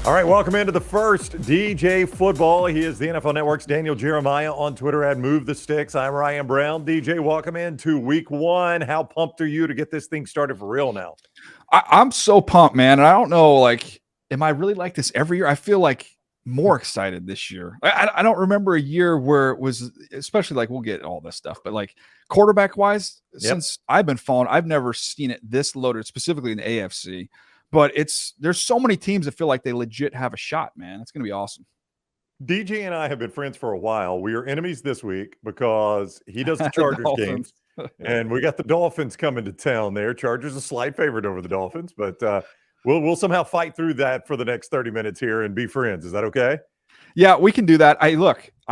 All right, welcome into the first DJ Football. He is the NFL Network's Daniel Jeremiah on Twitter at Move the Sticks. I'm Ryan Brown. DJ, welcome into week one. How pumped are you to get this thing started for real now? I'm so pumped, man. And I don't know, am I really like this every year? I feel like more excited this year. I don't remember a year where it was, especially we'll get all this stuff, but quarterback wise, since I've been following, I've never seen it this loaded, specifically in the AFC. But there's so many teams that feel like they legit have a shot, man. It's going to be awesome. DJ and I have been friends for a while. We are enemies this week because he does the Chargers games, and we got the Dolphins coming to town there. Chargers a slight favorite over the Dolphins, but we'll somehow fight through that for the next 30 minutes here and be friends. Is that okay? Yeah, we can do that. I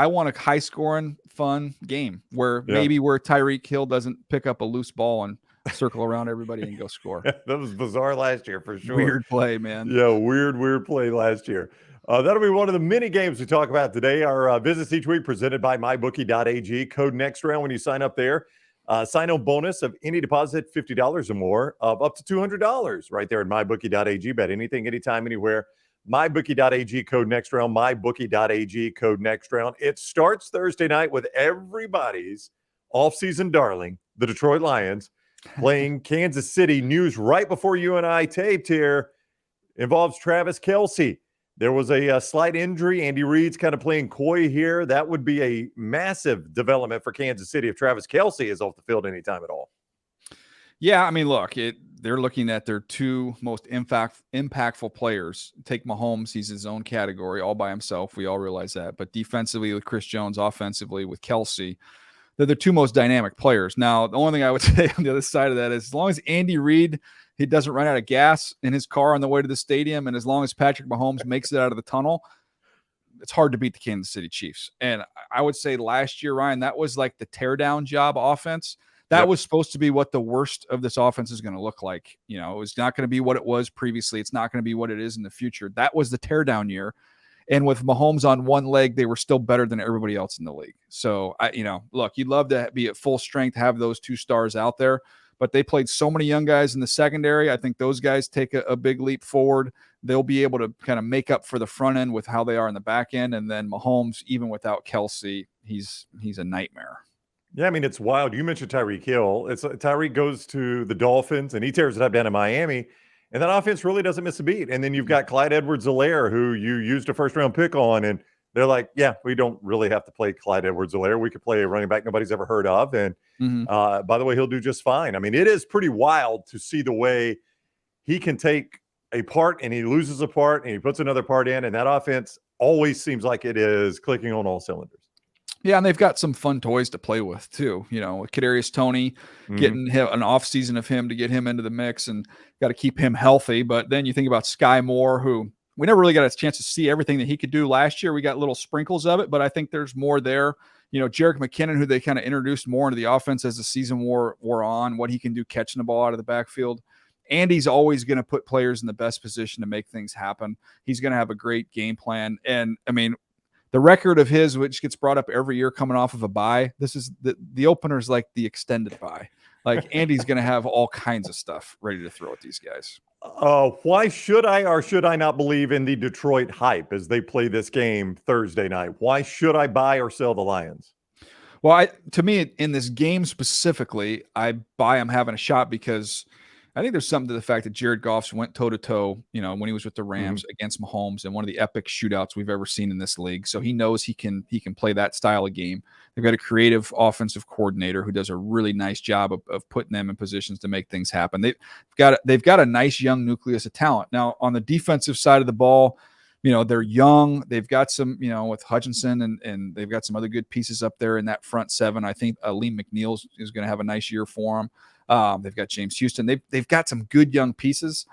want a high-scoring, fun game where maybe Tyreek Hill doesn't pick up a loose ball and circle around everybody and go score. That was bizarre last year for sure. Weird play, man. Yeah, weird play last year. That'll be one of the many games we talk about today. Our visits each week presented by MyBookie.ag. Code NEXTROUND when you sign up there. Sign-on bonus of any deposit, $50 or more, of up to $200 right there at MyBookie.ag. Bet anything, anytime, anywhere. MyBookie.ag, code NEXTROUND. MyBookie.ag, code NEXTROUND. It starts Thursday night with everybody's offseason darling, the Detroit Lions, playing Kansas City. News right before you and I taped here involves Travis Kelce. There was a slight injury. Andy Reid's kind of playing coy here. That would be a massive development for Kansas City if Travis Kelce is off the field anytime at all. Yeah, I mean, look, they're looking at their two most impactful players. Take Mahomes, he's his own category all by himself. We all realize that. But defensively with Chris Jones, offensively with Kelce, they're the two most dynamic players. Now, the only thing I would say on the other side of that is as long as Andy Reid, he doesn't run out of gas in his car on the way to the stadium, and as long as Patrick Mahomes makes it out of the tunnel, it's hard to beat the Kansas City Chiefs. And I would say last year, Ryan, that was like the teardown job offense. That was supposed to be what the worst of this offense is going to look like. You know, it was not going to be what it was previously. It's not going to be what it is in the future. That was the teardown year. And with Mahomes on one leg, they were still better than everybody else in the league. So, look, you'd love to be at full strength, have those two stars out there. But they played so many young guys in the secondary. I think those guys take a big leap forward. They'll be able to kind of make up for the front end with how they are in the back end. And then Mahomes, even without Kelce, he's a nightmare. Yeah, I mean, it's wild. You mentioned Tyreek Hill. Tyreek goes to the Dolphins, and he tears it up down in Miami. And that offense really doesn't miss a beat. And then you've got Clyde Edwards-Helaire, who you used a first-round pick on, and they're like, yeah, we don't really have to play Clyde Edwards-Helaire. We could play a running back nobody's ever heard of. And by the way, he'll do just fine. I mean, it is pretty wild to see the way he can take a part and he loses a part and he puts another part in. And that offense always seems like it is clicking on all cylinders. Yeah, and they've got some fun toys to play with too. You know, Kadarius Toney, getting an offseason of him to get him into the mix, and got to keep him healthy. But then you think about Sky Moore, who we never really got a chance to see everything that he could do last year. We got little sprinkles of it, but I think there's more there. You know, Jerick McKinnon, who they kind of introduced more into the offense as the season wore on, what he can do catching the ball out of the backfield. Andy's always going to put players in the best position to make things happen. He's going to have a great game plan. And, I mean, the record of his, which gets brought up every year coming off of a bye, this is the opener's like the extended bye. Like, Andy's going to have all kinds of stuff ready to throw at these guys. Why should I or should I not believe in the Detroit hype as they play this game Thursday night? Why should I buy or sell the Lions? Well, to me, in this game specifically, I buy them having a shot because I think there's something to the fact that Jared Goff went toe-to-toe, you know, when he was with the Rams against Mahomes in one of the epic shootouts we've ever seen in this league. So he knows he can play that style of game. They've got a creative offensive coordinator who does a really nice job of putting them in positions to make things happen. They've got a nice young nucleus of talent. Now, on the defensive side of the ball, you know, they're young. They've got some, you know, with Hutchinson and they've got some other good pieces up there in that front seven. I think Liam McNeil is going to have a nice year for them. They've got James Houston. They've got some good young pieces.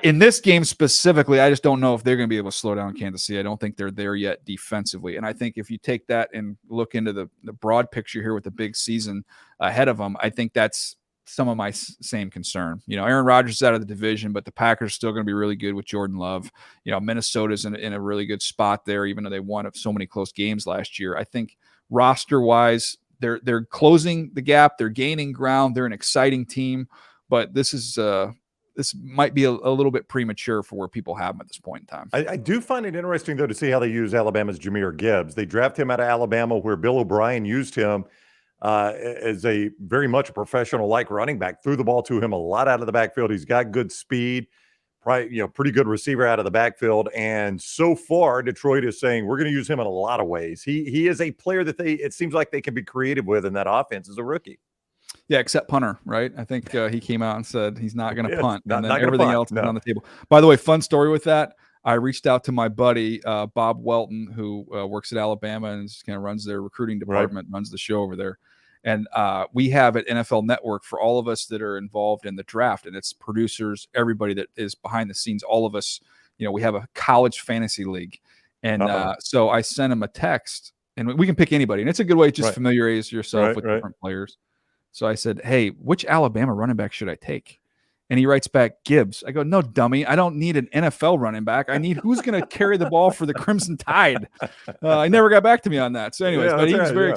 In this game specifically, I just don't know if they're going to be able to slow down Kansas City. I don't think they're there yet defensively. And I think if you take that and look into the broad picture here with the big season ahead of them, I think that's some of my same concern. You know, Aaron Rodgers is out of the division, but the Packers are still going to be really good with Jordan Love. You know, Minnesota's in a really good spot there, even though they won so many close games last year. I think roster-wise, they're closing the gap. They're gaining ground. They're an exciting team, but this is this might be a little bit premature for where people have him at this point in time. I do find it interesting, though, to see how they use Alabama's Jahmyr Gibbs. They draft him out of Alabama, where Bill O'Brien used him as a very much a professional-like running back, threw the ball to him a lot out of the backfield. He's got good speed, probably, pretty good receiver out of the backfield. And so far, Detroit is saying we're going to use him in a lot of ways. He is a player that it seems like they can be creative with in that offense as a rookie. Yeah, except punter, right? I think he came out and said he's not going to punt, and then not everything punt, else is on the table. By the way, fun story with that. I reached out to my buddy Bob Welton, who works at Alabama and kind of runs their recruiting department, runs the show over there. And we have at NFL Network for all of us that are involved in the draft, and it's producers, everybody that is behind the scenes, all of us. We have a college fantasy league, and so I sent him a text, and we can pick anybody, and it's a good way to just familiarize yourself with different players. So I said, hey, which Alabama running back should I take? And he writes back, Gibbs. I go, no, dummy. I don't need an NFL running back. I need who's going to carry the ball for the Crimson Tide. I never got back to me on that. So anyways, but he was very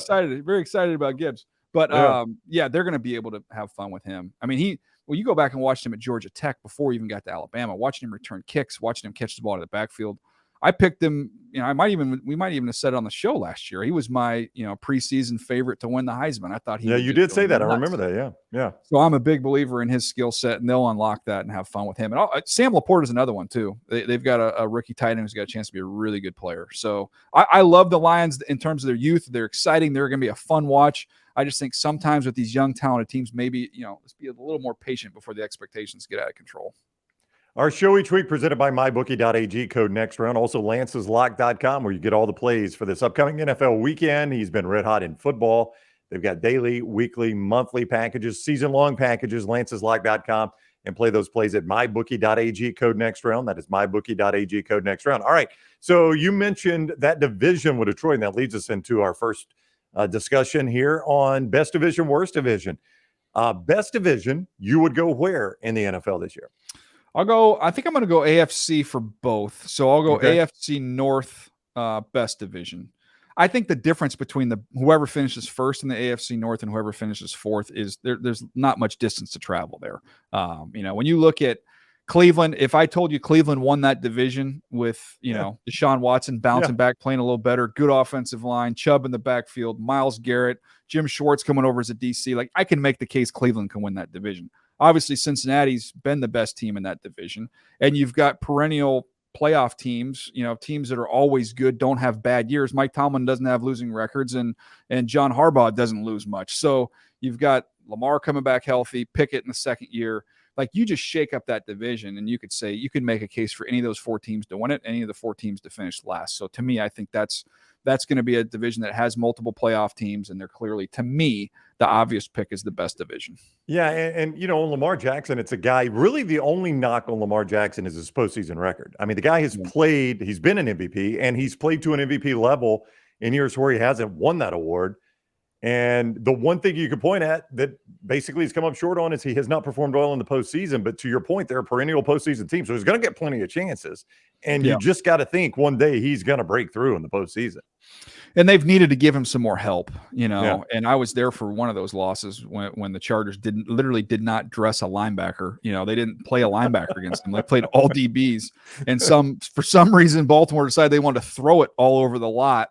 excited about Gibbs. But they're going to be able to have fun with him. I mean, you go back and watch him at Georgia Tech before he even got to Alabama, watching him return kicks, watching him catch the ball out of the backfield. I picked him, we might even have said it on the show last year. He was my, preseason favorite to win the Heisman. I thought you did say that. I remember that. Yeah. So I'm a big believer in his skill set, and they'll unlock that and have fun with him. And Sam Laporta is another one too. They've got a rookie tight end who's got a chance to be a really good player. So I love the Lions in terms of their youth. They're exciting. They're going to be a fun watch. I just think sometimes with these young, talented teams, maybe, let's be a little more patient before the expectations get out of control. Our show each week presented by MyBookie.ag, code next round. Also, Lance'sLock.com, where you get all the plays for this upcoming NFL weekend. He's been red hot in football. They've got daily, weekly, monthly packages, season-long packages, Lance'sLock.com, and play those plays at MyBookie.ag, code next round. That is MyBookie.ag, code next round. All right, so you mentioned that division with Detroit, and that leads us into our first discussion here on best division, worst division. Best division, you would go where in the NFL this year? I think I'm going to go AFC for both. So I'll go AFC North, best division. I think the difference between whoever finishes first in the AFC North and whoever finishes fourth is there's not much distance to travel there. When you look at Cleveland, if I told you Cleveland won that division with, Deshaun Watson bouncing back, playing a little better, good offensive line, Chubb in the backfield, Myles Garrett, Jim Schwartz coming over as a DC, like I can make the case Cleveland can win that division. Obviously, Cincinnati's been the best team in that division. And you've got perennial playoff teams, teams that are always good, don't have bad years. Mike Tomlin doesn't have losing records, and John Harbaugh doesn't lose much. So you've got Lamar coming back healthy, Pickett in the second year. Like, you just shake up that division, and you could say you could make a case for any of those four teams to win it, any of the four teams to finish last. So to me, I think that's going to be a division that has multiple playoff teams, and they're clearly, to me, the obvious pick is the best division. Yeah, and Lamar Jackson, it's a guy, really the only knock on Lamar Jackson is his postseason record. I mean, the guy has played, he's been an MVP, and he's played to an MVP level in years where he hasn't won that award. And the one thing you could point at that basically he's come up short on is he has not performed well in the postseason. But to your point, they're a perennial postseason team, so he's going to get plenty of chances. And you just got to think one day he's going to break through in the postseason. And they've needed to give him some more help, And I was there for one of those losses when the Chargers did not dress a linebacker. They didn't play a linebacker against them. They played all DBs. And for some reason, Baltimore decided they wanted to throw it all over the lot.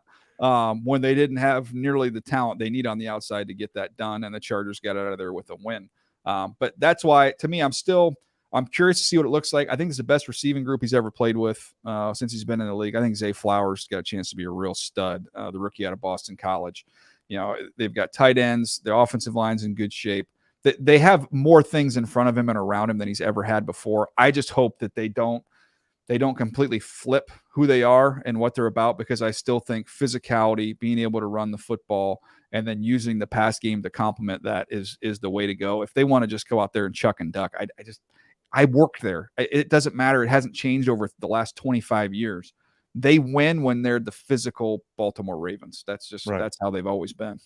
When they didn't have nearly the talent they need on the outside to get that done, and the Chargers got out of there with a win. But that's why, to me, I'm curious to see what it looks like. I think it's the best receiving group he's ever played with since he's been in the league. I think Zay Flowers got a chance to be a real stud, the rookie out of Boston College. They've got tight ends. Their offensive line's in good shape. They have more things in front of him and around him than he's ever had before. I just hope that they don't completely flip who they are and what they're about, because I still think physicality, being able to run the football, and then using the pass game to complement that is the way to go. If they want to just go out there and chuck and duck, I worked there. It doesn't matter. It hasn't changed over the last 25 years. They win when they're the physical Baltimore Ravens. That's how they've always been.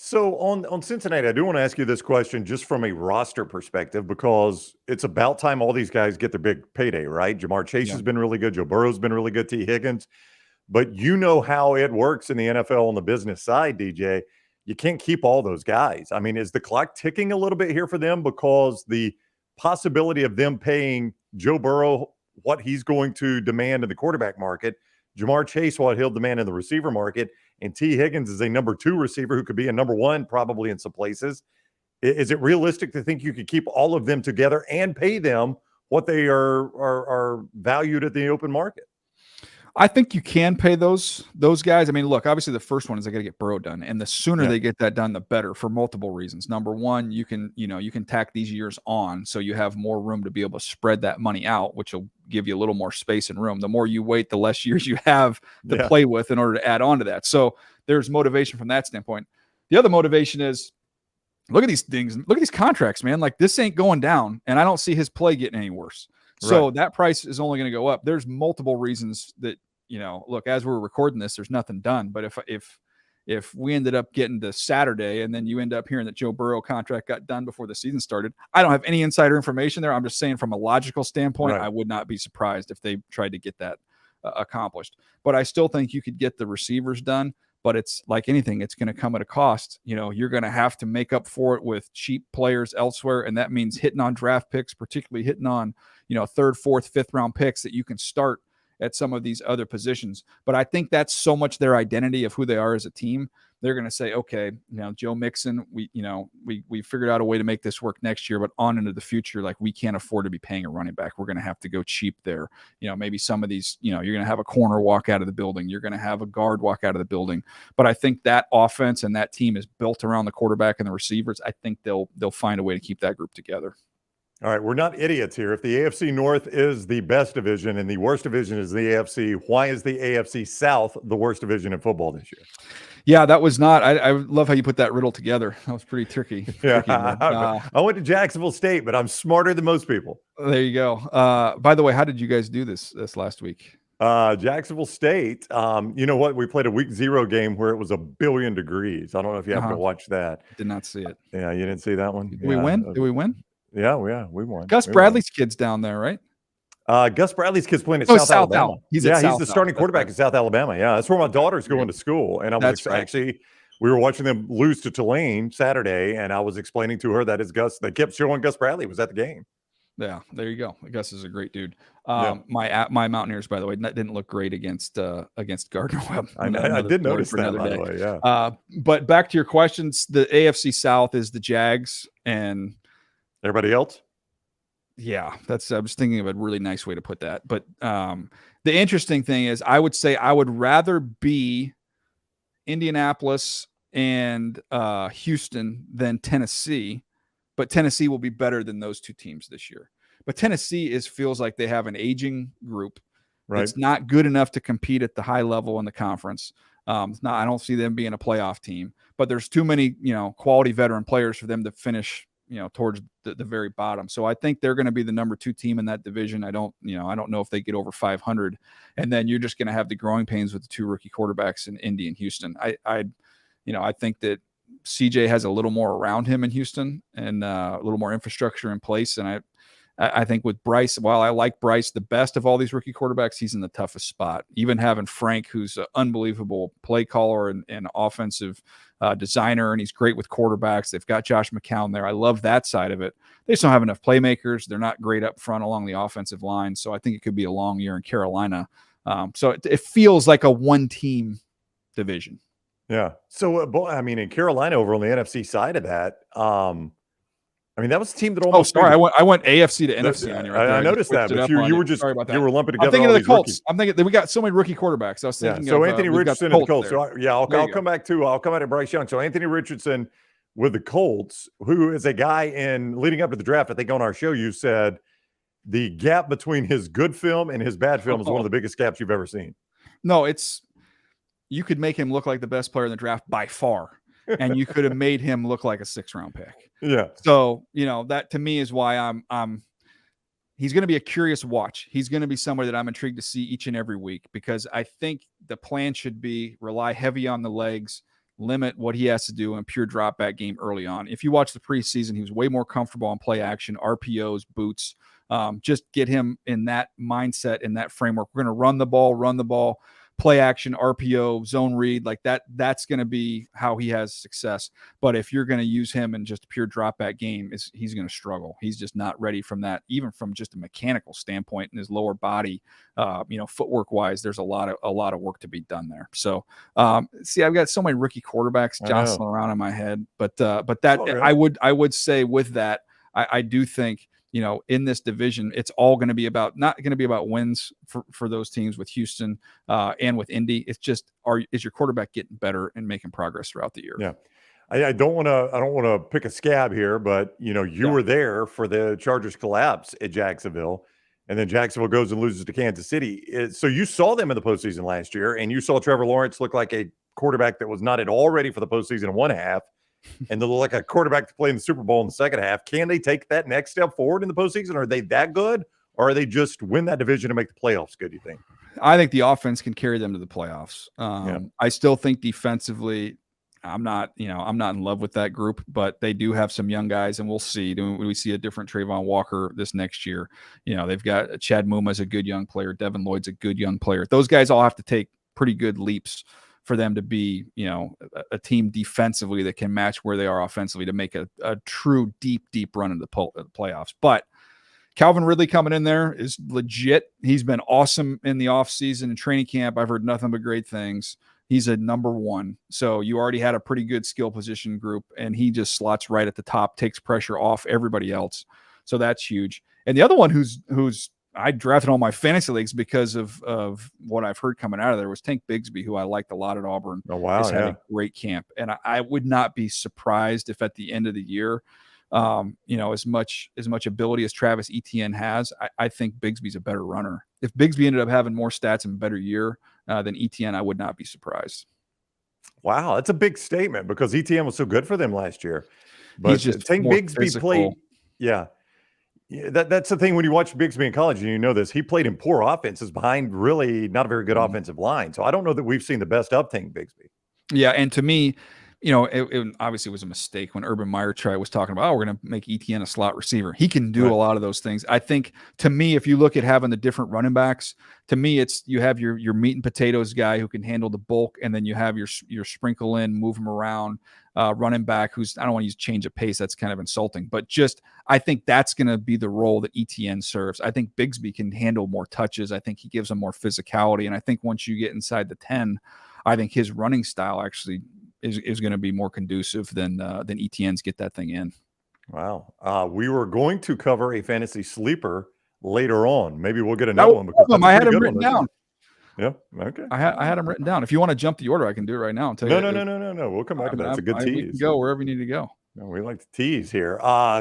So on Cincinnati, I do want to ask you this question just from a roster perspective, because it's about time all these guys get their big payday, right? Jamar Chase has been really good. Joe Burrow's been really good. T. Higgins. But you know how it works in the NFL on the business side, DJ. You can't keep all those guys. I mean, is the clock ticking a little bit here for them because the possibility of them paying Joe Burrow what he's going to demand in the quarterback market, Jamar Chase what he'll demand in the receiver market, and T. Higgins is a number 2 receiver who could be a number 1 probably in some places. Is it realistic to think you could keep all of them together and pay them what they are valued at the open market? I think you can pay those guys. I mean, look, obviously the first one is they got to get Burrow done, and the sooner they get that done, the better for multiple reasons. Number one, you can tack these years on, so you have more room to be able to spread that money out, which will give you a little more space and room. The more you wait, the less years you have to play with in order to add on to that. So there's motivation from that standpoint. The other motivation is, look at these things. Look at these contracts, man. Like, this ain't going down, and I don't see his play getting any worse. So that price is only going to go up. There's multiple reasons that, look, as we're recording this, there's nothing done. But if we ended up getting to Saturday and then you end up hearing that Joe Burrow contract got done before the season started, I don't have any insider information there. I'm just saying from a logical standpoint, I would not be surprised if they tried to get that accomplished. But I still think you could get the receivers done. But it's like anything, it's going to come at a cost. You're going to have to make up for it with cheap players elsewhere. And that means hitting on draft picks, particularly hitting on, 3rd, 4th, 5th round picks that you can start at some of these other positions. But I think that's so much their identity of who they are as a team. They're going to say, okay, Joe Mixon, we figured out a way to make this work next year, but on into the future, like, we can't afford to be paying a running back. We're going to have to go cheap there. Maybe some of these, you're going to have a corner walk out of the building. You're going to have a guard walk out of the building. But I think that offense and that team is built around the quarterback and the receivers. I think they'll find a way to keep that group together. All right, we're not idiots here. If the AFC North is the best division and the worst division is the AFC, why is the AFC South the worst division in football this year? Yeah, that was not. I love how you put that riddle together. That was pretty tricky. I went to Jacksonville State, but I'm smarter than most people. There you go. By the way, how did you guys do this last week? Jacksonville State, you know what? We played a week 0 game where it was 1 billion degrees. I don't know if you happen to watch that. Did not see it. Yeah, you didn't see that one? Did we win? Did we win? Yeah, we won. Gus Bradley's kid's down there, right? Gus Bradley's kid's playing at South Alabama. He's the starting quarterback at South Alabama. Yeah, that's where my daughter's going to school. And I was actually, we were watching them lose to Tulane Saturday, and I was explaining to her that it's Gus. They kept showing Gus Bradley was at the game. Yeah, there you go. Gus is a great dude. My Mountaineers, by the way, didn't look great against Gardner Webb. I did notice that, by the way. Yeah. But back to your questions, the AFC South is the Jags and everybody else. Yeah, I was thinking of a really nice way to put that. But the interesting thing is, I would say I would rather be Indianapolis and Houston than Tennessee. But Tennessee will be better than those two teams this year. But Tennessee feels like they have an aging group. Right. It's not good enough to compete at the high level in the conference. I don't see them being a playoff team. But there's too many, quality veteran players for them to finish, towards the very bottom. So I think they're going to be the number 2 team in that division. I don't know if they get over 500. And then you're just going to have the growing pains with the 2 rookie quarterbacks in Indy and Houston. I think that CJ has a little more around him in Houston and a little more infrastructure in place. And I think with Bryce, while I like Bryce the best of all these rookie quarterbacks, he's in the toughest spot. Even having Frank, who's an unbelievable play caller and offensive designer, and he's great with quarterbacks. They've got Josh McCown there. I love that side of it. They just don't have enough playmakers. They're not great up front along the offensive line. So I think it could be a long year in Carolina. So it feels like a one-team division. Yeah. So, in Carolina over on the NFC side of that, that was a team that almost. Oh, sorry. I went AFC to NFC on you. Right there. I noticed that, but you were just you were lumping together. I'm thinking of the Colts. Rookies. I'm thinking that we got so many rookie quarterbers. I was thinking. So Anthony Richardson and the Colts. So I'll come back to Bryce Young. So Anthony Richardson with the Colts, who is a guy leading up to the draft. I think on our show you said the gap between his good film and his bad film is one of the biggest gaps you've ever seen. No, you could make him look like the best player in the draft by far, and you could have made him look like a 6th-round pick. Yeah. So, that to me is why he's going to be a curious watch. He's going to be somewhere that I'm intrigued to see each and every week, because I think the plan should be rely heavy on the legs, limit what he has to do in a pure drop back game early on. If you watch the preseason, he was way more comfortable on play action, RPOs, boots. Just get him in that mindset, in that framework. We're going to run the ball. play action, RPO, zone read, like that's going to be how he has success. But if you're going to use him in just a pure drop back game, he's going to struggle. He's just not ready from that, even from just a mechanical standpoint in his lower body. Footwork wise, there's a lot of work to be done there. So see, I've got so many rookie quarterbacks jostling around in my head, but that I would say with that, I do think, in this division, it's all going to be not going to be about wins for those teams with Houston and with Indy. It's just, is your quarterback getting better and making progress throughout the year? Yeah. I don't want to pick a scab here, but you were there for the Chargers collapse at Jacksonville, and then Jacksonville goes and loses to Kansas City. So you saw them in the postseason last year, and you saw Trevor Lawrence look like a quarterback that was not at all ready for the postseason in one half, and they look like a quarterback to play in the Super Bowl in the second half. Can they take that next step forward in the postseason? Are they that good, or are they just win that division and make the playoffs good, do you think? I think the offense can carry them to the playoffs. I still think defensively, I'm not in love with that group, but they do have some young guys, and we'll see. Do we see a different Trayvon Walker this next year? They've got Chad Muma's a good young player. Devin Lloyd's a good young player. Those guys all have to take pretty good leaps for them to be, a team defensively that can match where they are offensively to make a true deep run in the playoffs. But Calvin Ridley coming in there is legit. He's been awesome in the offseason and training camp. I've heard nothing but great things. He's a number one. So you already had a pretty good skill position group, and he just slots right at the top, takes pressure off everybody else. So that's huge. And the other one who's I drafted all my fantasy leagues because of what I've heard coming out of there was Tank Bigsby, who I liked a lot at Auburn. Oh, wow. He's had a great camp. And I would not be surprised if at the end of the year, as much ability as Travis Etienne has, I think Bigsby's a better runner. If Bigsby ended up having more stats and a better year than Etienne, I would not be surprised. Wow, that's a big statement because Etienne was so good for them last year. But Tank Bigsby played, that's the thing when you watch Bigsby in college, and this, he played in poor offenses behind really not a very good offensive line. So I don't know that we've seen the best of Tank Bigsby. Yeah, and to me, it obviously was a mistake when Urban Meyer was talking about, we're going to make Etienne a slot receiver. He can do a lot of those things. I think, to me, if you look at having the different running backs, to me, it's you have your meat and potatoes guy who can handle the bulk, and then you have your sprinkle in, move him around running back who's, I don't want to use change of pace. That's kind of insulting, but just, I think that's going to be the role that Etienne serves. I think Bigsby can handle more touches. I think he gives them more physicality. And I think once you get inside the 10, I think his running style actually is going to be more conducive than Etienne's get that thing in. Wow. We were going to cover a fantasy sleeper later on. Maybe we'll get another one because I had him written down. Yeah. Okay. I had him written down. If you want to jump the order, I can do it right now. No. We'll come back to that. It's a good tease. We can go wherever you need to go. No, we like to tease here.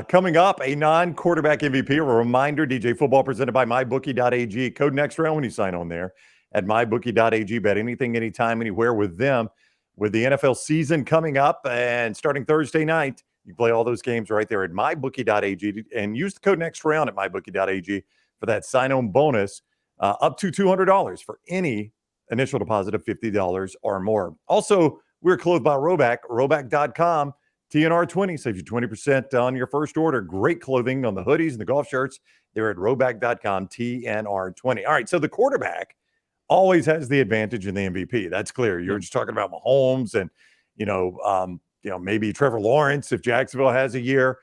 Coming up, a non-quarterback MVP. A reminder, DJ Football presented by MyBookie.ag. Code next round when you sign on there at MyBookie.ag. Bet anything, anytime, anywhere with them. With the NFL season coming up and starting Thursday night, you play all those games right there at MyBookie.ag and use the code next round at MyBookie.ag for that sign-on bonus up to $200 for any initial deposit of $50 or more. Also, we're clothed by Roback, Roback.com. TNR20 saves you 20% on your first order. Great clothing on the hoodies and the golf shirts. They're at Roback.com, TNR20. All right, so the quarterback always has the advantage in the MVP. That's clear. You're just talking about Mahomes and, maybe Trevor Lawrence if Jacksonville has a year.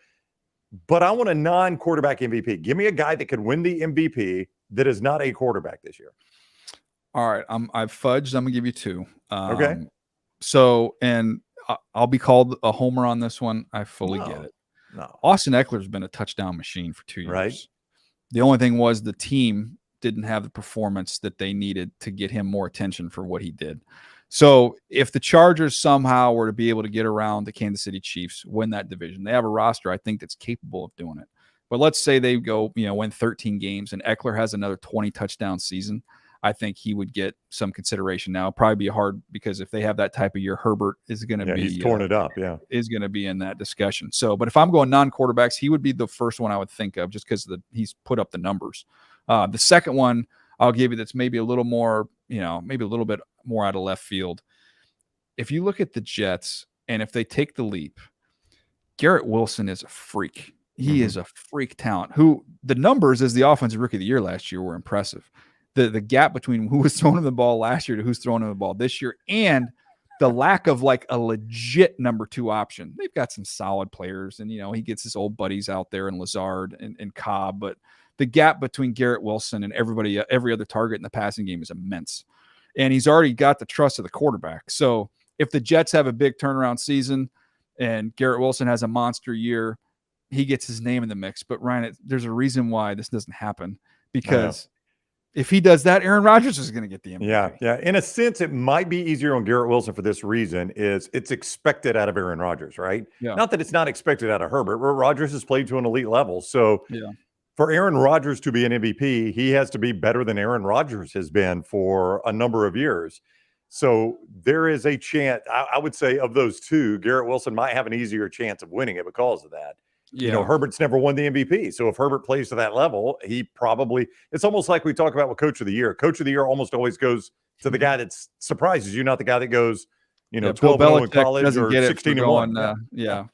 But I want a non-quarterback MVP. Give me a guy that could win the MVP that is not a quarterback this year. All right. I've fudged. I'm going to give you two. Okay. So, and I'll be called a homer on this one. I fully get it. No. Austin Eckler's been a touchdown machine for 2 years. Right. The only thing was the team didn't have the performance that they needed to get him more attention for what he did. So if the Chargers somehow were to be able to get around the Kansas City Chiefs, win that division, they have a roster, I think, that's capable of doing it. But let's say they go, win 13 games and Eckler has another 20 touchdown season. I think he would get some consideration. Now, it'll probably be hard because if they have that type of year, Herbert is going to be he's torn it up. Yeah, is going to be in that discussion. So, but if I'm going non-quarterbacks, he would be the first one I would think of just because he's put up the numbers. The second one I'll give you that's maybe a little more, maybe a little bit more out of left field. If you look at the Jets and if they take the leap, Garrett Wilson is a freak. He is a freak talent who the numbers as the offensive rookie of the year last year were impressive. the gap between who was throwing him the ball last year to who's throwing him the ball this year, and the lack of like a legit number 2 option. They've got some solid players, and he gets his old buddies out there in Lazard and Cobb, but the gap between Garrett Wilson and every other target in the passing game is immense. And he's already got the trust of the quarterback. So if the Jets have a big turnaround season and Garrett Wilson has a monster year, he gets his name in the mix. But Ryan, there's a reason why this doesn't happen, because if he does that, Aaron Rodgers is going to get the MVP. Yeah. In a sense, it might be easier on Garrett Wilson for this reason: is it's expected out of Aaron Rodgers, right? Yeah. Not that it's not expected out of Herbert. Rodgers has played to an elite level, so for Aaron Rodgers to be an MVP, he has to be better than Aaron Rodgers has been for a number of years. So there is a chance, I would say, of those two, Garrett Wilson might have an easier chance of winning it because of that. Yeah. Herbert's never won the MVP. So if Herbert plays to that level, it's almost like we talk about with Coach of the Year. Coach of the Year almost always goes to the guy that surprises you, not the guy that goes, 12-0 in college or 16-1.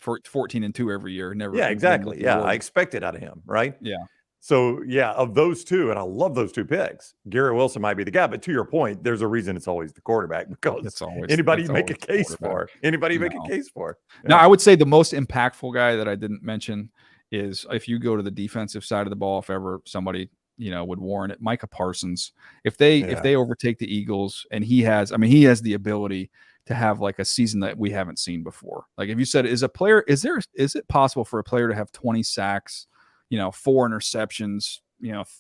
14-2 every year. Never. Yeah, exactly. Yeah, I expect it out of him, right? Yeah. So, of those two, and I love those two picks, Garrett Wilson might be the guy. But to your point, there's a reason it's always the quarterback, because anybody you make a case for. Now, I would say the most impactful guy that I didn't mention is, if you go to the defensive side of the ball, if ever somebody would warrant it, Micah Parsons. If they overtake the Eagles, and he has the ability to have like a season that we haven't seen before. Like if you said, is it possible for a player to have 20 sacks? 4 interceptions,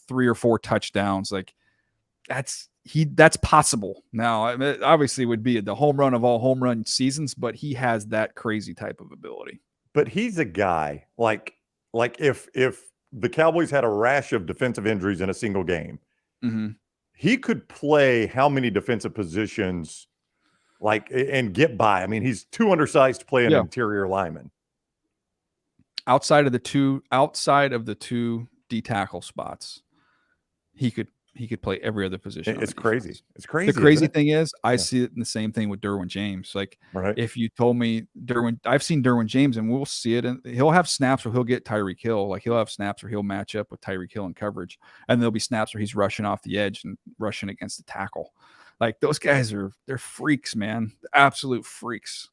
3 or 4 touchdowns. Like that's possible. Now, obviously it would be the home run of all home run seasons, but he has that crazy type of ability. But he's a guy like if the Cowboys had a rash of defensive injuries in a single game, he could play how many defensive positions and get by. I mean, he's too undersized to play an interior lineman. Outside of the two D tackle spots, he could play every other position. It's crazy. It's crazy. The crazy thing is, I see it in the same thing with Derwin James. Like, if you told me I've seen Derwin James, and we'll see it, and he'll have snaps where he'll get Tyreek Hill. Like he'll have snaps where he'll match up with Tyreek Hill in coverage, and there'll be snaps where he's rushing off the edge and rushing against the tackle. Like those guys they're freaks, man. Absolute freaks.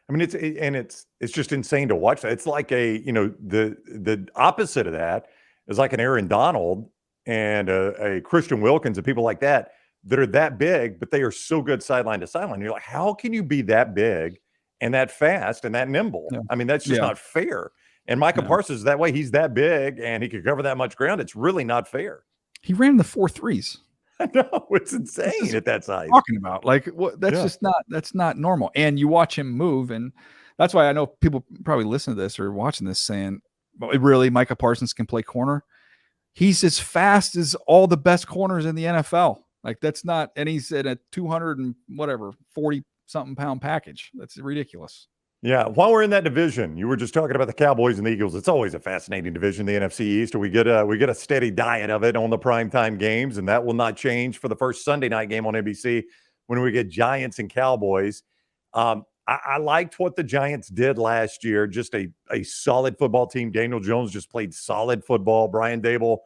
I mean, it's just insane to watch that. It's like the opposite of that is like an Aaron Donald and a Christian Wilkins and people like that are that big, but they are so good sideline to sideline. You're like, how can you be that big and that fast and that nimble? Yeah. I mean, that's just not fair. And Micah Parsons is that way. He's that big and he could cover that much ground. It's really not fair. He ran the 4.3s. I know, it's insane at that size. Talking about that's not normal. And you watch him move, and that's why I know people probably listen to this or watching this saying, really, Micah Parsons can play corner. He's as fast as all the best corners in the NFL. Like that's not, and he's at a 40 something pound package. That's ridiculous. Yeah. While we're in that division, you were just talking about the Cowboys and the Eagles. It's always a fascinating division, the NFC East. We get a steady diet of it on the primetime games, and that will not change for the first Sunday night game on NBC when we get Giants and Cowboys. I liked what the Giants did last year. Just a solid football team. Daniel Jones just played solid football. Brian Dable,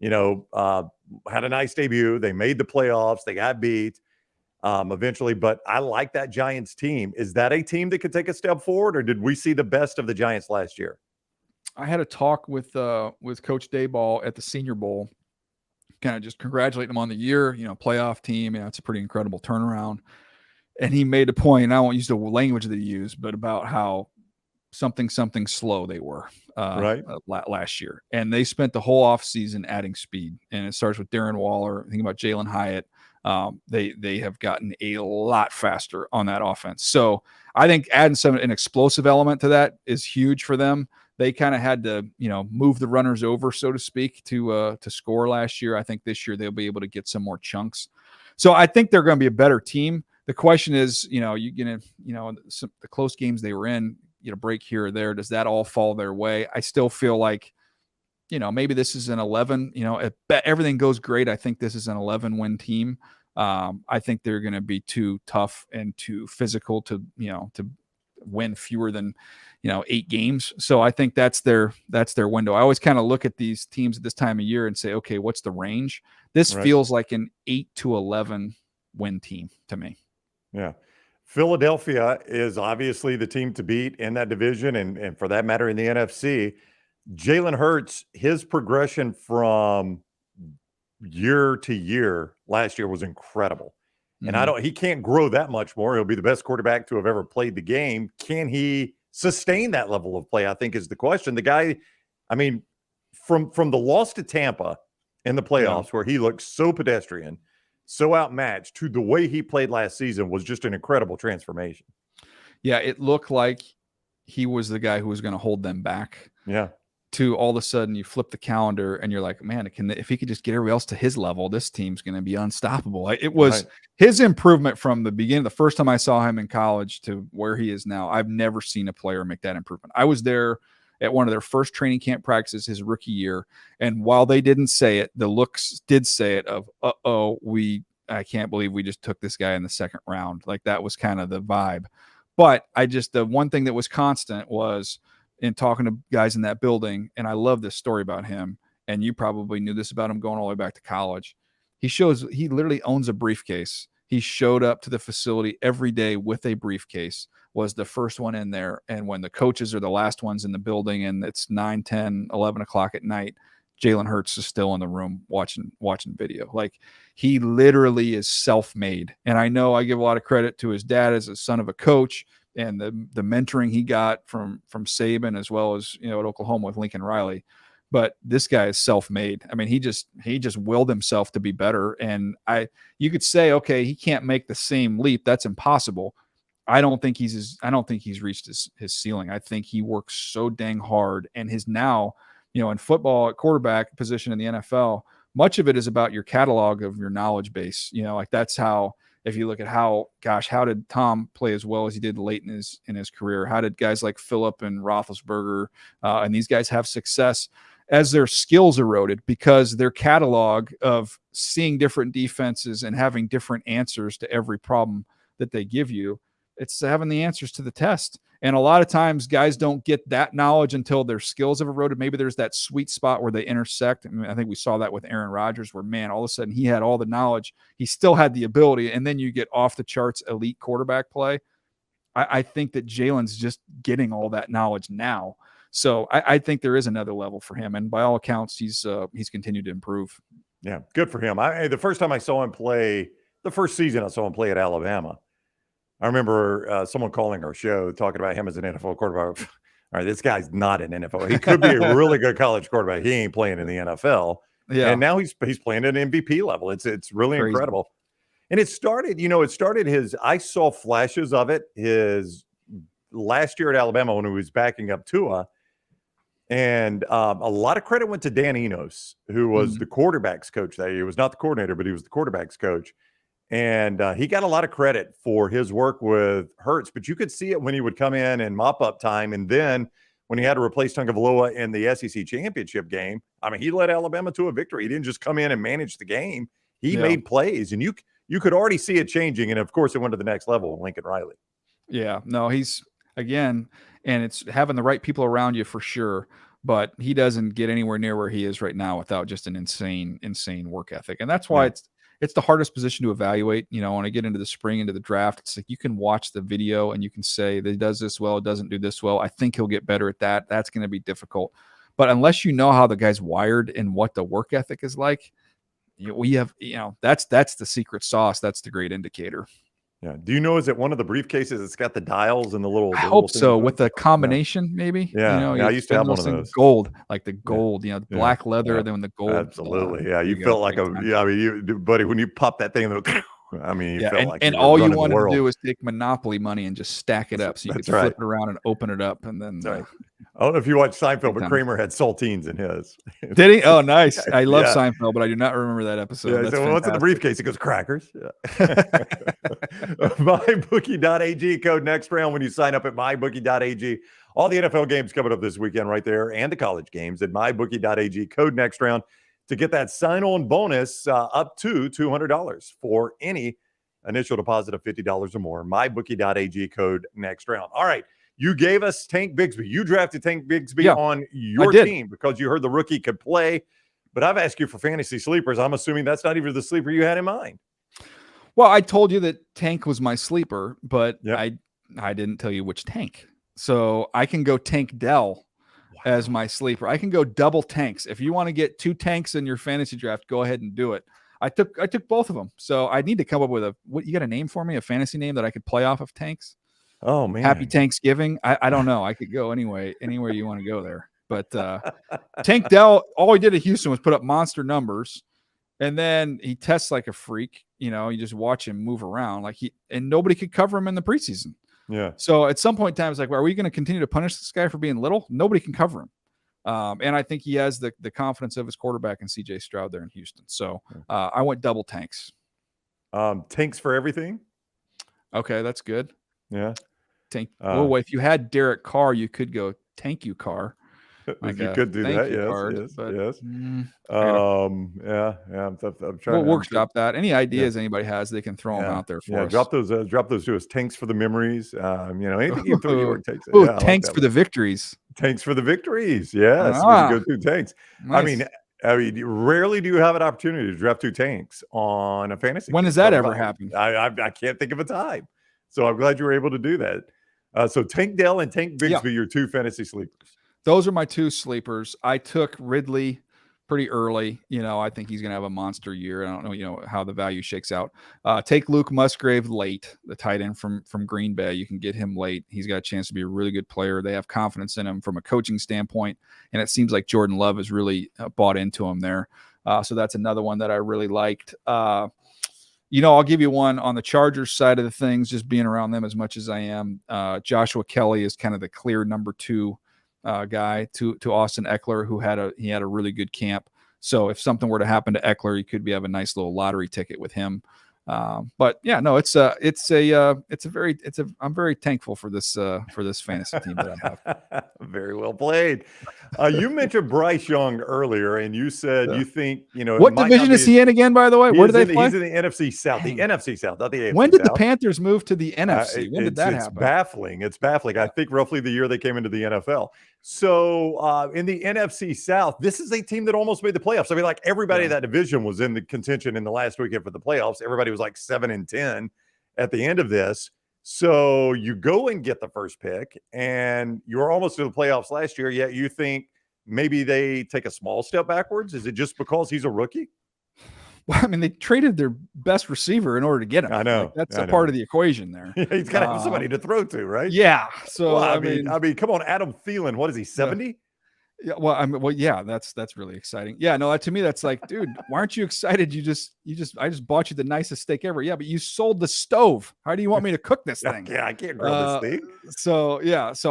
had a nice debut. They made the playoffs. They got beat. Eventually, but I like that Giants team. Is that a team that could take a step forward, or did we see the best of the Giants last year? I had a talk with Coach Dayball at the Senior Bowl, kind of just congratulating him on the year, playoff team. It's a pretty incredible turnaround. And he made a point, and I won't use the language that he used, but about how something slow they were last year. And they spent the whole offseason adding speed. And it starts with Darren Waller. Think about Jalen Hyatt. They have gotten a lot faster on that offense. So I think adding an explosive element to that is huge for them. They kind of had to, move the runners over, so to speak, to score last year. I think this year they'll be able to get some more chunks. So I think they're going to be a better team. The question is, the close games they were in, break here or there. Does that all fall their way? I still feel like, maybe this is an 11, if everything goes great, I think this is an 11-win team. I think they're going to be too tough and too physical to win fewer than 8 games. So I think that's their window. I always kind of look at these teams at this time of year and say, okay, what's the range? This Right. feels like an 8 to 11 win team to me. Yeah. Philadelphia is obviously the team to beat in that division, and for that matter in the NFC. Jalen Hurts, his progression from year to year last year was incredible. And he can't grow that much more. He'll be the best quarterback to have ever played the game. Can he sustain that level of play? I think is the question. The guy, I mean, from the loss to Tampa in the playoffs, where he looked so pedestrian, so outmatched, to the way he played last season was just an incredible transformation. Yeah, it looked like he was the guy who was going to hold them back. Yeah. To all of a sudden you flip the calendar and you're like, man, if he could just get everybody else to his level, this team's going to be unstoppable. It was his improvement from the beginning. The first time I saw him in college to where he is now, I've never seen a player make that improvement. I was there at one of their first training camp practices his rookie year. And while they didn't say it, the looks did say it of, I can't believe we just took this guy in the second round. Like that was kind of the vibe. But the one thing that was constant was, in talking to guys in that building, and I love this story about him, and you probably knew this about him going all the way back to college. He literally owns a briefcase. He showed up to the facility every day with a briefcase, was the first one in there. And when the coaches are the last ones in the building and it's 9, 10, 11 o'clock at night, Jalen Hurts is still in the room watching video. Like he literally is self-made. And I know I give a lot of credit to his dad as a son of a coach, and the mentoring he got from Saban, as well as at Oklahoma with Lincoln Riley. But this guy is self-made. I mean, he just willed himself to be better. And you could say, okay, he can't make the same leap. That's impossible. I don't think he's reached his ceiling. I think he works so dang hard, and his now, in football at quarterback position in the NFL, much of it is about your catalog of your knowledge base. Like that's how. If you look at how did Tom play as well as he did late in his career? How did guys like Phillip and Roethlisberger and these guys have success as their skills eroded? Because their catalog of seeing different defenses and having different answers to every problem that they give you, it's having the answers to the test. And a lot of times guys don't get that knowledge until their skills have eroded. Maybe there's that sweet spot where they intersect. I mean, I think we saw that with Aaron Rodgers, where, man, all of a sudden he had all the knowledge. He still had the ability. And then you get off the charts elite quarterback play. I think that Jalen's just getting all that knowledge now. So I think there is another level for him. And by all accounts, he's continued to improve. Yeah, good for him. The first time I saw him play, the first season I saw him play at Alabama, I remember someone calling our show talking about him as an NFL quarterback. All right, this guy's not an NFL. He could be a really good college quarterback. He ain't playing in the NFL. Yeah. And now he's playing at an MVP level. It's really crazy. Incredible. And it started I saw flashes of it his last year at Alabama when he was backing up Tua. And a lot of credit went to Dan Enos, who was the quarterback's coach that year. He was not the coordinator, but he was the quarterback's coach. And he got a lot of credit for his work with Hurts, but you could see it when he would come in and mop up time. And then when he had to replace Tagovailoa in the SEC championship game, I mean, he led Alabama to a victory. He didn't just come in and manage the game. He made plays, and you could already see it changing. And of course, it went to the next level with Lincoln Riley. Yeah, no, he's again, and it's having the right people around you for sure. But he doesn't get anywhere near where he is right now without just an insane work ethic. And that's why it's the hardest position to evaluate. When I get into the spring, into the draft, it's like you can watch the video and you can say that he does this well, doesn't do this well. I think he'll get better at that. That's going to be difficult. But unless you know how the guy's wired and what the work ethic is like, that's the secret sauce. That's the great indicator. Yeah. Do you know, is it one of the briefcases it's got the dials and the little... I hope so, with the combination, maybe. Yeah. I used to have one of those. Gold, like the gold, the black leather, then the gold. Absolutely. Yeah. You felt like buddy, when you pop that thing, I mean, you felt like... And all you wanted to do is take Monopoly money and just stack it up so you could flip it around and open it up. And then... I don't know if you watched Seinfeld, but Kramer had saltines in his. Did he? Oh, nice. I love Seinfeld, but I do not remember that episode. Yeah, so what's in the briefcase? It goes crackers. Yeah. MyBookie.ag, code next round when you sign up at MyBookie.ag. All the NFL games coming up this weekend right there, and the college games at MyBookie.ag, code next round to get that sign-on bonus up to $200 for any Initial deposit of $50 or more. MyBookie.ag, code next round. All right. You gave us Tank Bigsby. You drafted Tank Bigsby on your team because you heard the rookie could play. But I've asked you for fantasy sleepers. I'm assuming that's not even the sleeper you had in mind. Well, I told you that Tank was my sleeper, but I didn't tell you which Tank. So I can go Tank Dell as my sleeper. I can go double tanks. If you want to get 2 tanks in your fantasy draft, go ahead and do it. I took both of them. So I need to come up with what you got a name for me, a fantasy name that I could play off of tanks? Oh man. Happy Thanksgiving. I don't know. I could go anywhere you want to go there. But Tank Dell, all he did at Houston was put up monster numbers. And then he tests like a freak. You just watch him move around and nobody could cover him in the preseason. Yeah. So at some point in time, it's like, well, are we going to continue to punish this guy for being little? Nobody can cover him. And I think he has the confidence of his quarterback in CJ Stroud there in Houston. So I went double tanks. Tanks for everything. Okay, that's good. Yeah. Tank. Well, if you had Derek Carr, you could go Tank You Carr. Like you could do that, yes, card, yes. I'm trying. We'll workshop that. Any ideas anybody has, they can throw them out there for us. Drop those to us. Tanks for the memories. Anything you throw your tanks. Tanks for the victories. Tanks for the victories. Yes, go 2 tanks. Nice. I mean, rarely do you have an opportunity to draft 2 tanks on a fantasy. When does that ever happen? I can't think of a time. So I'm glad you were able to do that. So Tank Dell and Tank Bigsby, your 2 fantasy sleepers. Those are my 2 sleepers. I took Ridley pretty early. I think he's going to have a monster year. I don't know, how the value shakes out. Take Luke Musgrave late, the tight end from Green Bay. You can get him late. He's got a chance to be a really good player. They have confidence in him from a coaching standpoint, and it seems like Jordan Love has really bought into him there. So that's another one that I really liked. I'll give you one on the Chargers side of the things, just being around them as much as I am. Joshua Kelly is kind of the clear number 2 guy to Austin Eckler, who had a really good camp. So if something were to happen to Eckler, you could have a nice little lottery ticket with him. But yeah, no, I'm very thankful for this fantasy team that I have. Very well played. You mentioned Bryce Young earlier, and you said you think what division is he in again? By the way, where do they play? He's in the NFC South. The NFC South, not the AFC. When did South. The Panthers move to the NFC? When did that happen? It's baffling. I think roughly the year they came into the NFL. So in the NFC South, this is a team that almost made the playoffs. I mean, like everybody in that division was in the contention in the last weekend for the playoffs. Everybody was like 7-10 at the end of this. So you go and get the first pick, and you're almost to the playoffs last year, yet you think maybe they take a small step backwards? Is it just because he's a rookie? Well, I mean, they traded their best receiver in order to get him. I know. That's a part of the equation there. He's got to have somebody to throw to, right? Yeah. So I mean, come on, Adam Thielen. What is he, 70? Yeah. Well, yeah, that's really exciting. Yeah. No, to me, that's like, dude, why aren't you excited? I just bought you the nicest steak ever. Yeah, but you sold the stove. How do you want me to cook this thing? Yeah, I can't grill this thing. So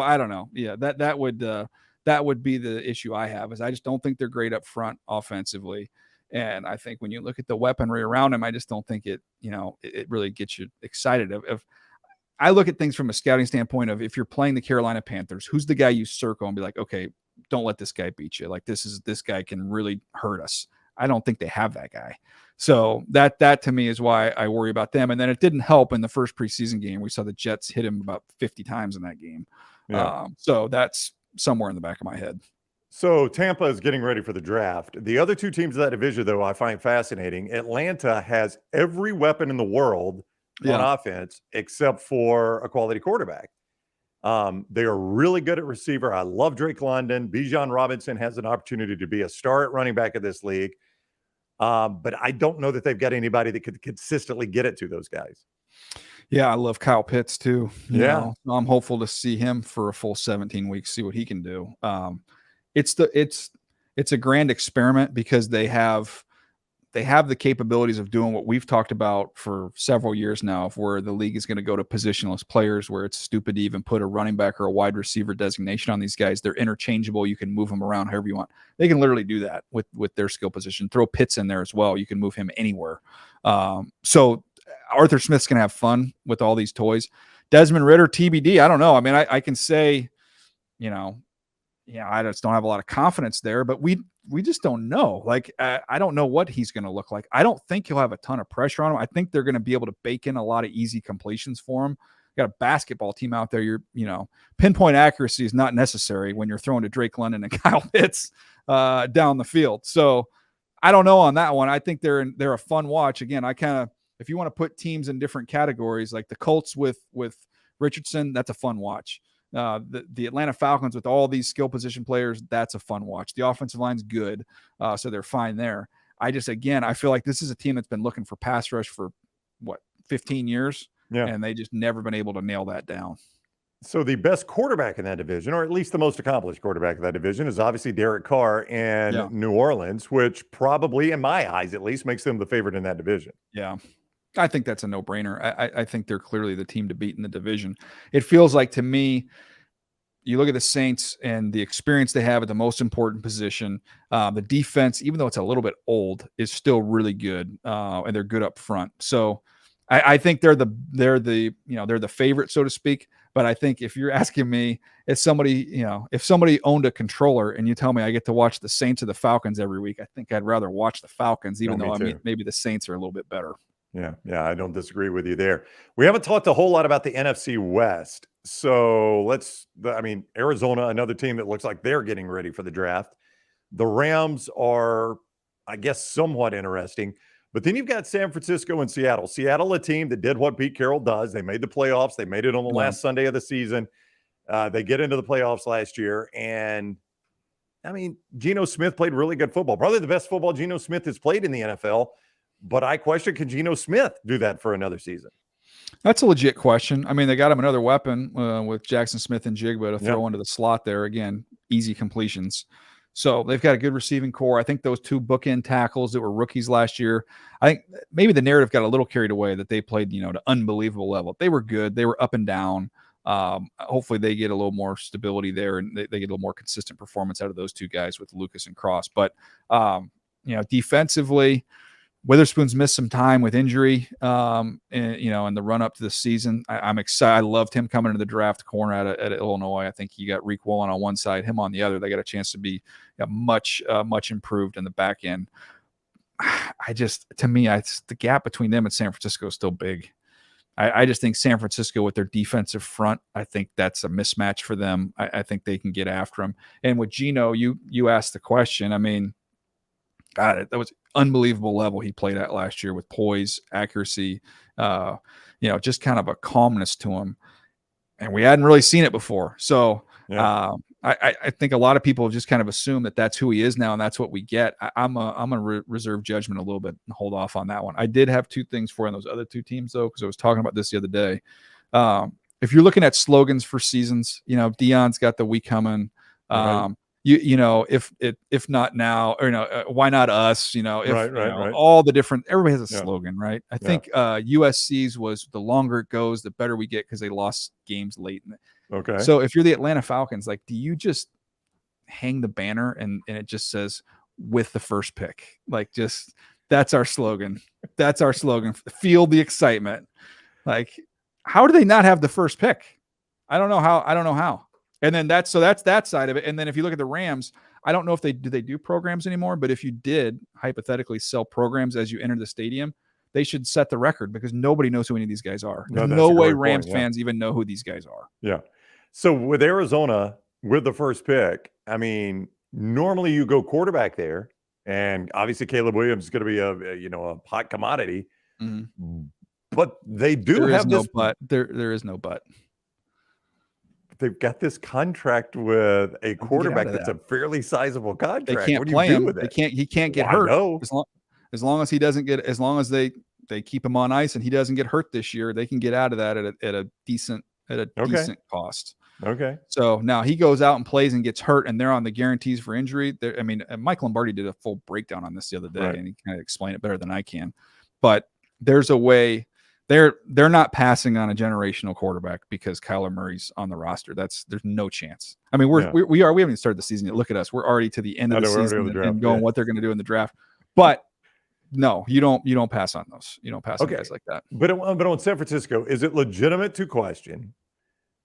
I don't know. Yeah, that would be the issue I have, is I just don't think they're great up front offensively. And I think when you look at the weaponry around him, I just don't think it really gets you excited. If I look at things from a scouting standpoint of, if you're playing the Carolina Panthers, who's the guy you circle and be like, okay, don't let this guy beat you. Like this guy can really hurt us. I don't think they have that guy. So that to me is why I worry about them. And then it didn't help in the first preseason game. We saw the Jets hit him about 50 times in that game. Yeah. So that's somewhere in the back of my head. So Tampa is getting ready for the draft. The other 2 teams of that division, though, I find fascinating. Atlanta has every weapon in the world on offense except for a quality quarterback. They are really good at receiver. I love Drake London. Bijan Robinson has an opportunity to be a star at running back of this league. But I don't know that they've got anybody that could consistently get it to those guys. Yeah, I love Kyle Pitts too. You know, I'm hopeful to see him for a full 17 weeks, see what he can do. It's a grand experiment because they have the capabilities of doing what we've talked about for several years now, of where the league is going to go to positionless players, where it's stupid to even put a running back or a wide receiver designation on these guys. They're interchangeable. You can move them around however you want. They can literally do that with their skill position. Throw Pitts in there as well. You can move him anywhere. So Arthur Smith's going to have fun with all these toys. Desmond Ridder, TBD. I don't know. I mean, I can say, I just don't have a lot of confidence there, but we just don't know. Like, I don't know what he's going to look like. I don't think he'll have a ton of pressure on him. I think they're going to be able to bake in a lot of easy completions for him. Got a basketball team out there. Pinpoint accuracy is not necessary when you're throwing to Drake London and Kyle Pitts down the field. So I don't know on that one. I think they're a fun watch. Again, if you want to put teams in different categories, like the Colts with Richardson, that's a fun watch. The Atlanta Falcons with all these skill position players, that's a fun watch. The offensive line's good, so they're fine there. I feel like this is a team that's been looking for pass rush for 15 years, and they just never been able to nail that down. So the best quarterback in that division, or at least the most accomplished quarterback in that division, is obviously Derek Carr in New Orleans, which probably, in my eyes at least, makes them the favorite in that division. Yeah. I think that's a no-brainer. I think they're clearly the team to beat in the division. It feels like, to me, you look at the Saints and the experience they have at the most important position. The defense, even though it's a little bit old, is still really good, and they're good up front. So I think they're the favorite, so to speak. But I think if you're asking me, if somebody owned a controller and you tell me I get to watch the Saints or the Falcons every week, I think I'd rather watch the Falcons, even though maybe the Saints are a little bit better. Yeah, I don't disagree with you there. We haven't talked a whole lot about the NFC West. So Arizona, another team that looks like they're getting ready for the draft. The Rams are, I guess, somewhat interesting. But then you've got San Francisco and Seattle. Seattle, a team that did what Pete Carroll does. They made the playoffs. They made it on the last Sunday of the season. They get into the playoffs last year. And, Geno Smith played really good football. Probably the best football Geno Smith has played in the NFL. But I question, can Geno Smith do that for another season? That's a legit question. They got him another weapon with Jackson Smith and Jigba to throw into the slot there. Again, easy completions. So they've got a good receiving core. I think those two bookend tackles that were rookies last year, I think maybe the narrative got a little carried away that they played, to unbelievable level. They were good. They were up and down. Hopefully they get a little more stability there and they get a little more consistent performance out of those two guys with Lucas and Cross. But, defensively, Witherspoon's missed some time with injury, in the run up to the season. I'm excited. I loved him coming into the draft corner at Illinois. I think you got Reek Woolen on one side, him on the other. They got a chance to be much improved in the back end. The gap between them and San Francisco is still big. I just think San Francisco with their defensive front, I think that's a mismatch for them. I think they can get after him. And with Geno, you asked the question. God, that was unbelievable level he played at last year with poise, accuracy, just kind of a calmness to him. And we hadn't really seen it before. So I think a lot of people just kind of assume that that's who he is now and that's what we get. I'm going to reserve judgment a little bit and hold off on that one. I did have two things for in those other two teams, though, because I was talking about this the other day. If you're looking at slogans for seasons, Dion's got the "We Coming." Right. If not now, or why not us? Right. All the different, everybody has a slogan, right? I think USC's was the longer it goes, the better we get because they lost games late. Okay. So if you're the Atlanta Falcons, like, do you just hang the banner and it just says "with the first pick"? Like, just that's our slogan. That's our slogan. Feel the excitement. Like, how do they not have the first pick? I don't know how. And then that's that side of it. And then if you look at the Rams, I don't know if they do programs anymore, but if you did hypothetically sell programs as you enter the stadium, they should set the record because nobody knows who any of these guys are. There's no way Rams fans even know who these guys are. Yeah. So with Arizona, with the first pick, normally you go quarterback there, and obviously Caleb Williams is going to be a hot commodity. Mm-hmm. But they do have this. There is no but. They've got this contract with a quarterback that's a fairly sizable contract. They can't play him. He can't get hurt. As long as he doesn't get, as long as they keep him on ice and he doesn't get hurt this year, they can get out of that at a decent cost. Okay. So now he goes out and plays and gets hurt, and they're on the guarantees for injury. Mike Lombardi did a full breakdown on this the other day, and he kind of explained it better than I can. But there's a way. They're not passing on a generational quarterback because Kyler Murray's on the roster. There's no chance. We haven't even started the season yet. Look at us. We're already to the end of the season and going what they're going to do in the draft. But no, you don't pass on those. You don't pass on guys like that. But on San Francisco, is it legitimate to question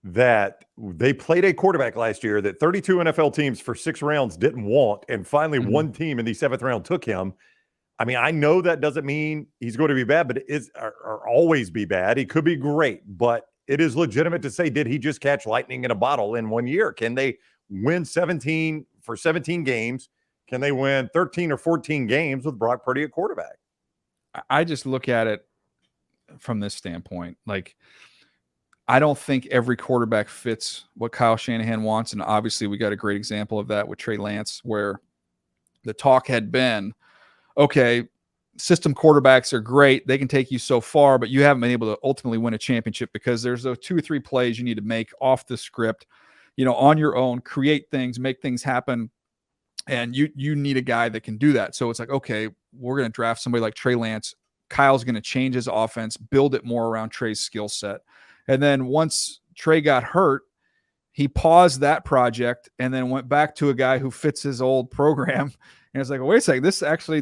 that they played a quarterback last year that 32 NFL teams for 6 rounds didn't want, and finally one team in the 7th round took him. I mean, I know that doesn't mean he's going to be bad, but it is or always be bad. He could be great, but it is legitimate to say, did he just catch lightning in a bottle in 1 year? Can they win 17 games? Can they win 13 or 14 games with Brock Purdy at quarterback? I just look at it from this standpoint. Like, I don't think every quarterback fits what Kyle Shanahan wants. And obviously we got a great example of that with Trey Lance, where the talk had been, okay, system quarterbacks are great. They can take you so far, but you haven't been able to ultimately win a championship because there's those 2 or 3 plays you need to make off the script, on your own, create things, make things happen. And you need a guy that can do that. So it's like, okay, we're going to draft somebody like Trey Lance. Kyle's going to change his offense, build it more around Trey's skill set. And then once Trey got hurt, he paused that project and then went back to a guy who fits his old program. And it's like, wait a second,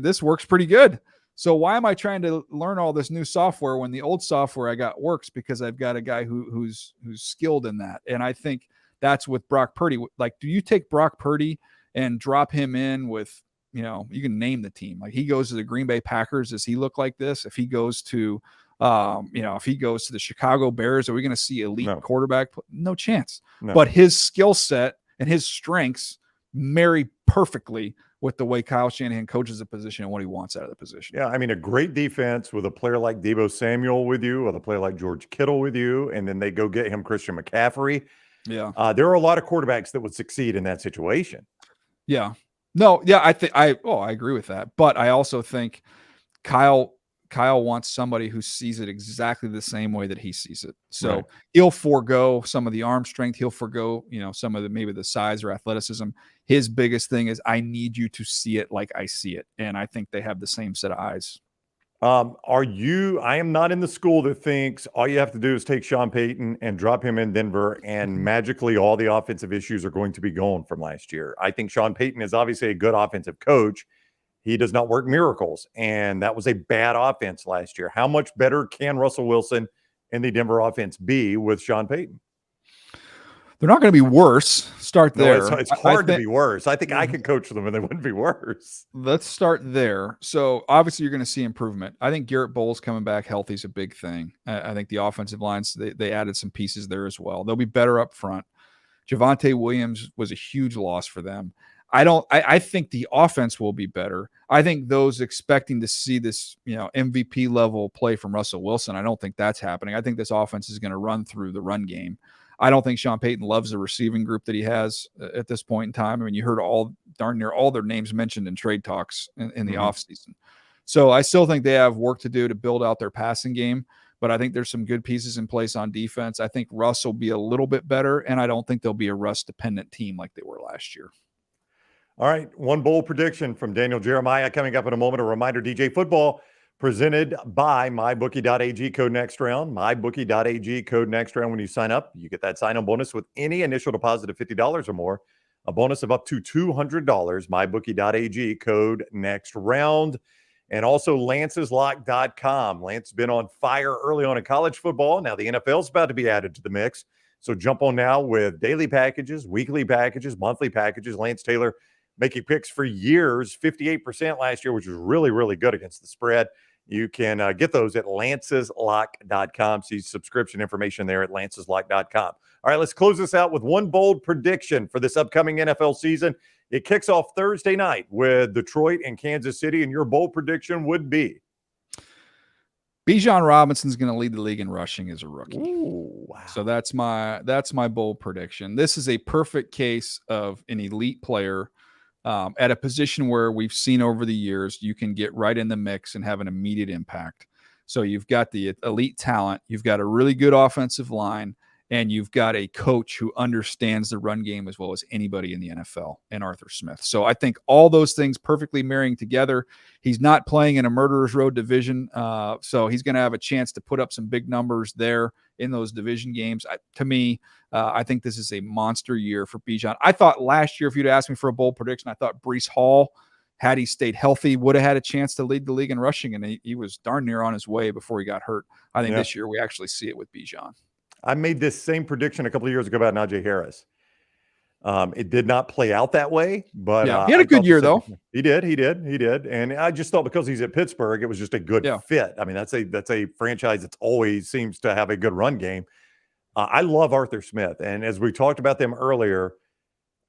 this works pretty good. So why am I trying to learn all this new software when the old software I got works? Because I've got a guy who's skilled in that. And I think that's with Brock Purdy. Like, do you take Brock Purdy and drop him in with, you can name the team. Like, he goes to the Green Bay Packers, does he look like this? If he goes to if he goes to the Chicago Bears, are we going to see elite quarterback? No chance. No. But his skill set and his strengths marry perfectly with the way Kyle Shanahan coaches a position and what he wants out of the position. Yeah, I mean, a great defense with a player like Deebo Samuel with you, with a player like George Kittle with you, and then they go get him Christian McCaffrey. Yeah. There are a lot of quarterbacks that would succeed in that situation. Yeah. No, yeah, I agree with that. But I also think Kyle wants somebody who sees it exactly the same way that he sees it. So he'll forego some of the arm strength. He'll forego, some of maybe the size or athleticism. His biggest thing is, I need you to see it like I see it. And I think they have the same set of eyes. I am not in the school that thinks all you have to do is take Sean Payton and drop him in Denver and magically all the offensive issues are going to be gone from last year. I think Sean Payton is obviously a good offensive coach. He does not work miracles, and that was a bad offense last year. How much better can Russell Wilson and the Denver offense be with Sean Payton? They're not going to be worse. Start there. It's hard to be worse. I think I could coach them and they wouldn't be worse. Let's start there. So obviously you're going to see improvement. I think Garrett Bowles coming back healthy is a big thing. I think the offensive lines, they added some pieces there as well. They'll be better up front. Javonte Williams was a huge loss for them. I think the offense will be better. I think those expecting to see this, MVP level play from Russell Wilson, I don't think that's happening. I think this offense is going to run through the run game. I don't think Sean Payton loves the receiving group that he has at this point in time. I mean, you heard darn near all their names mentioned in trade talks in the offseason. So I still think they have work to do to build out their passing game, but I think there's some good pieces in place on defense. I think Russ will be a little bit better, and I don't think they'll be a Russ-dependent team like they were last year. All right, one bold prediction from Daniel Jeremiah coming up in a moment. A reminder, DJ Football presented by MyBookie.ag, code next round. MyBookie.ag, code next round. When you sign up, you get that sign-on bonus with any initial deposit of $50 or more. A bonus of up to $200. MyBookie.ag, code next round. And also Lance'sLock.com. Lance has been on fire early on in college football. Now the NFL's about to be added to the mix. So jump on now with daily packages, weekly packages, monthly packages. Lance Taylor making picks for years, 58% last year, which was really, really good against the spread. You can get those at lanceslock.com. See subscription information there at lanceslock.com. All right, let's close this out with one bold prediction for this upcoming NFL season. It kicks off Thursday night with Detroit and Kansas City, and your bold prediction would be? Bijan Robinson's going to lead the league in rushing as a rookie. Ooh, wow. So that's my bold prediction. This is a perfect case of an elite player at a position where we've seen over the years you can get right in the mix and have an immediate impact. So you've got the elite talent, you've got a really good offensive line, and you've got a coach who understands the run game as well as anybody in the NFL, and Arthur Smith. So I think all those things perfectly marrying together. He's not playing in a murderer's row division, so he's going to have a chance to put up some big numbers there in those division games. To me, I think this is a monster year for Bijan. I thought last year, if you'd asked me for a bold prediction, I thought Breece Hall, had he stayed healthy, would have had a chance to lead the league in rushing, and he was darn near on his way before he got hurt. I think this year we actually see it with Bijan. I made this same prediction a couple of years ago about Najee Harris. It did not play out that way, but Yeah, he had a I good thought the year, same though. thing. He did. And I just thought because he's at Pittsburgh, it was just a good Yeah. fit. I mean, that's a franchise that's always seems to have a good run game. I love Arthur Smith, and as we talked about them earlier,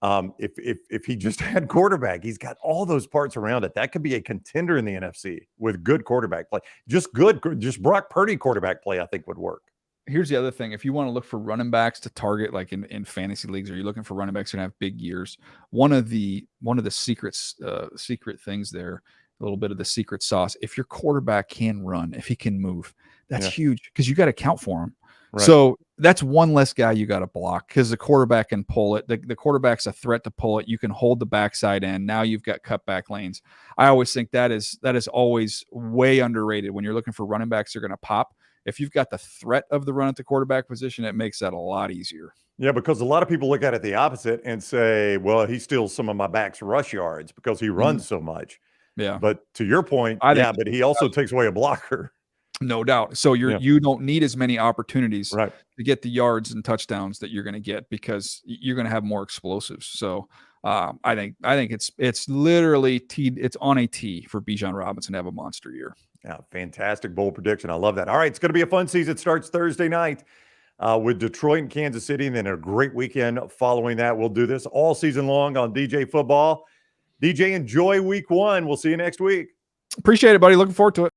if he just had quarterback, he's got all those parts around it. That could be a contender in the NFC with good quarterback play. Just Brock Purdy quarterback play, I think would work. Here's the other thing. If you want to look for running backs to target, like in fantasy leagues, or you're looking for running backs who have big years, one of the secret things there, a little bit of the secret sauce. If your quarterback can run, if he can move, that's huge because you got to count for him. Right. So that's one less guy you got to block because the quarterback can pull it. The quarterback's a threat to pull it. You can hold the backside end. Now you've got cutback lanes. I always think that is always way underrated when you're looking for running backs that are going to pop. If you've got the threat of the run at the quarterback position, it makes that a lot easier. Yeah, because a lot of people look at it the opposite and say, well, he steals some of my back's rush yards because he runs so much. Yeah. But to your point, but he also takes away a blocker. No doubt. So you don't need as many opportunities to get the yards and touchdowns that you're going to get because you're going to have more explosives. So I think it's literally it's on a tee for Bijan Robinson to have a monster year. Yeah, fantastic bold prediction. I love that. All right, it's going to be a fun season. It starts Thursday night with Detroit and Kansas City, and then a great weekend following that. We'll do this all season long on DJ Football. DJ, enjoy week 1. We'll see you next week. Appreciate it, buddy. Looking forward to it.